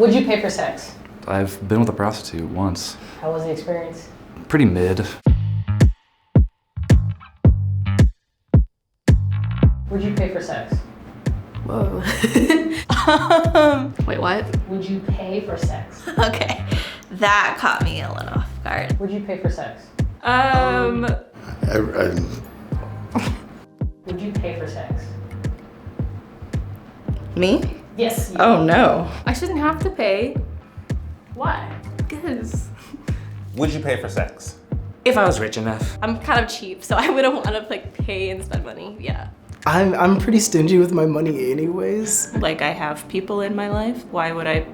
Would you pay for sex? I've been with a prostitute once. How was the experience? Pretty mid. Would you pay for sex? Whoa. Wait, what? Would you pay for sex? Okay, that caught me a little off guard. Would you pay for sex? Would you pay for sex? Me? Yes. Oh no. I shouldn't have to pay. Why? Because Would you pay for sex? If I was rich enough. I'm kind of cheap, so I wouldn't want to like pay and spend money. Yeah. I'm pretty stingy with my money anyways. like I have people in my life. Why would I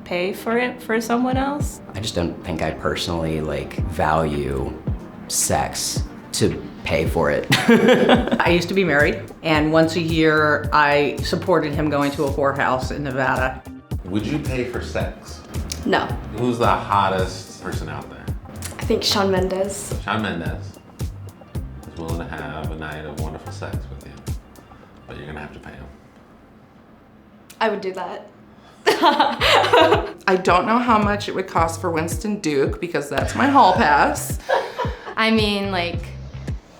pay for it for someone else? I just don't think I personally value sex to pay for it. I used to be married, and once a year I supported him going to a whorehouse in Nevada. Would you pay for sex? No. Who's the hottest person out there? I think Shawn Mendes. Shawn Mendes is willing to have a night of wonderful sex with you, but you're gonna have to pay him. I would do that. I don't know how much it would cost for Winston Duke because that's my hall pass. I mean, like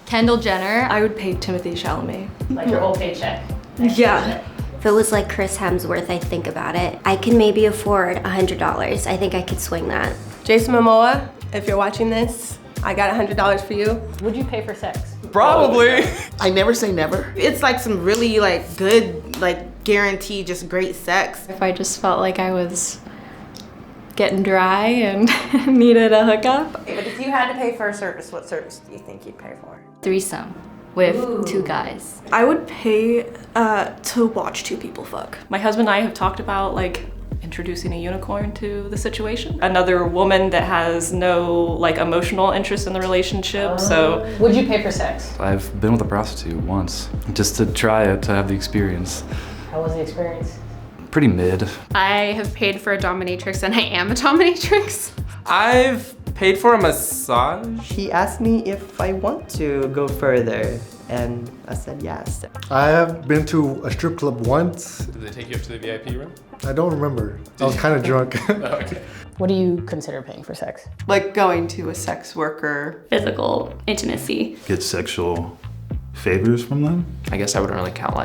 Kendall Jenner. I would pay Timothy Chalamet. Like your whole paycheck? Yeah. If it was like Chris Hemsworth, I think about it. I can maybe afford $100. I think I could swing that. Jason Momoa, if you're watching this, I got $100 for you. Would you pay for sex? Probably. I never say never. It's like some really good, guaranteed, just great sex. If I just felt like I was getting dry and needed a hookup. But if you had to pay for a service, what service do you think you'd pay for? Threesome with 2 guys. I would pay to watch 2 people fuck. My husband and I have talked about introducing a unicorn to the situation. Another woman that has no emotional interest in the relationship. So would you pay for sex? I've been with a prostitute once, just to try it, to have the experience. How was the experience? Pretty mid. I have paid for a dominatrix and I am a dominatrix. I've paid for a massage. He asked me if I want to go further, and I said yes. I have been to a strip club once. Did they take you up to the VIP room? I don't remember. I was kind of drunk. Okay. What do you consider paying for sex? Like going to a sex worker. Physical intimacy. Get sexual favors from them? I guess I wouldn't really count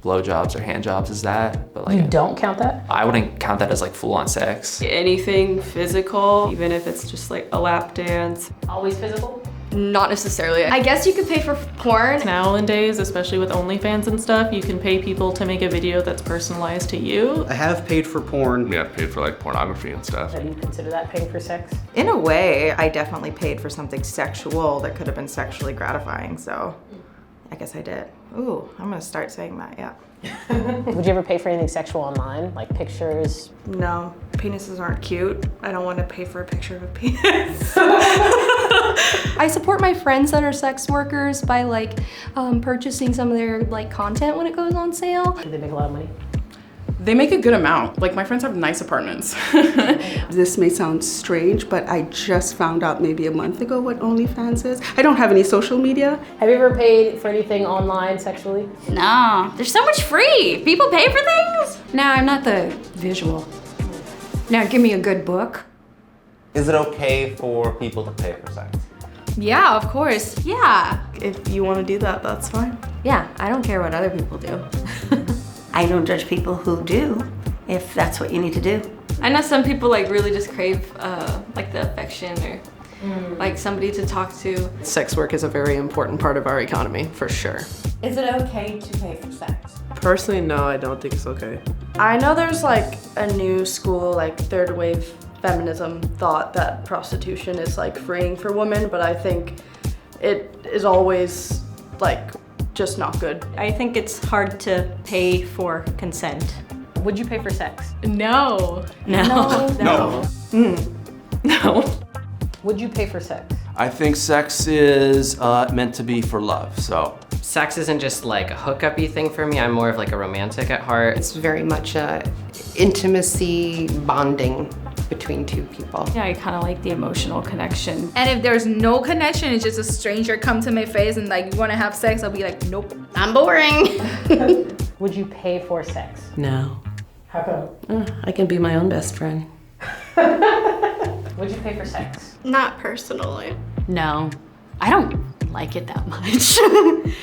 blowjobs or hand jobs as that, but You don't count that? I wouldn't count that as full-on sex. Anything physical, even if it's just a lap dance. Always physical? Not necessarily. I guess you could pay for porn. Nowadays, especially with OnlyFans and stuff, you can pay people to make a video that's personalized to you. I have paid for porn. Yeah, I've paid for pornography and stuff. Do you consider that paying for sex? In a way, I definitely paid for something sexual that could have been sexually gratifying, so I guess I did. Ooh, I'm gonna start saying that, yeah. Would you ever pay for anything sexual online, like pictures? No, penises aren't cute. I don't want to pay for a picture of a penis. I support my friends that are sex workers by purchasing some of their content when it goes on sale. Do they make a lot of money? They make a good amount. My friends have nice apartments. This may sound strange, but I just found out maybe a month ago what OnlyFans is. I don't have any social media. Have you ever paid for anything online sexually? No, there's so much free. People pay for things? No, I'm not the visual. Now give me a good book. Is it okay for people to pay for sex? Yeah, of course. Yeah. If you want to do that, that's fine. Yeah, I don't care what other people do. I don't judge people who do, if that's what you need to do. I know some people really just crave the affection or somebody to talk to. Sex work is a very important part of our economy, for sure. Is it okay to pay for sex? Personally, no, I don't think it's okay. I know there's a new school, third wave feminism thought that prostitution is freeing for women, but I think it is always just not good. I think it's hard to pay for consent. Would you pay for sex? No. No. No. Would you pay for sex? I think sex is meant to be for love, so. Sex isn't just a hookup-y thing for me. I'm more of a romantic at heart. It's very much intimacy bonding between 2 people. Yeah, I kind of like the emotional connection. And if there's no connection, it's just a stranger come to my face and you want to have sex, I'll be like, nope, I'm boring. Would you pay for sex? No. How come? I can be my own best friend. Would you pay for sex? Not personally. No, I don't like it that much.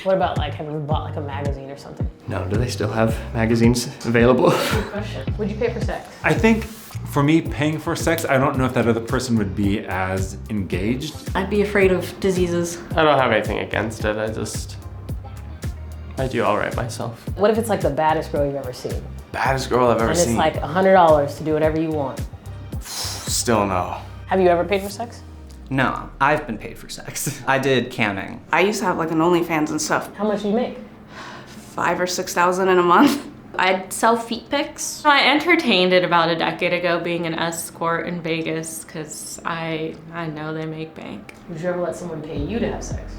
What about like having bought like a magazine or something? No, do they still have magazines available? Good question. Would you pay for sex? I think for me, paying for sex, I don't know if that other person would be as engaged. I'd be afraid of diseases. I don't have anything against it. I do all right myself. What if it's like the baddest girl you've ever seen? Baddest girl I've ever And seen. it's like $100 to do whatever you want. Still no. Have you ever paid for sex? No, I've been paid for sex. I did camming. I used to have like an OnlyFans and stuff. How much do you make? 5,000 or 6,000 in a month. I'd sell feet pics. I entertained it about a decade ago being an escort in Vegas because I know they make bank. Would you ever let someone pay you to have sex?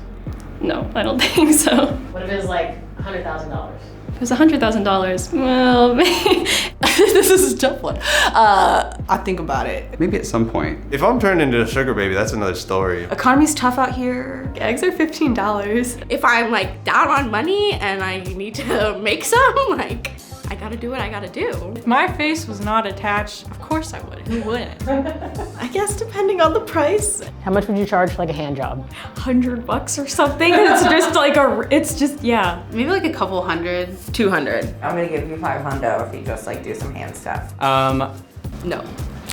No, I don't think so. What if it was like $100,000? If it was $100,000, well, this is a tough one. I think about it. Maybe at some point. If I'm turned into a sugar baby, that's another story. Economy's tough out here. Eggs are $15. If I'm like down on money and I need to make some, like, I gotta do what I gotta do. If my face was not attached, of course I would. Who wouldn't? I guess depending on the price. How much would you charge for like a hand job? $100 or something. It's just like yeah. Maybe like a couple hundred. 200. I'm gonna give you $500 if you just like do some hand stuff. No.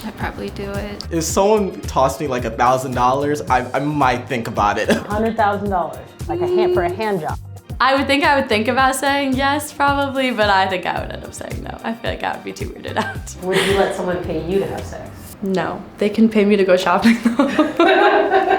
I'd probably do it. If someone tossed me like $1,000, I might think about it. $100,000, like for a hand job. I would think about saying yes, probably, but I think I would end up saying no. I feel like I would be too weirded out. Would you let someone pay you to have sex? No. They can pay me to go shopping though.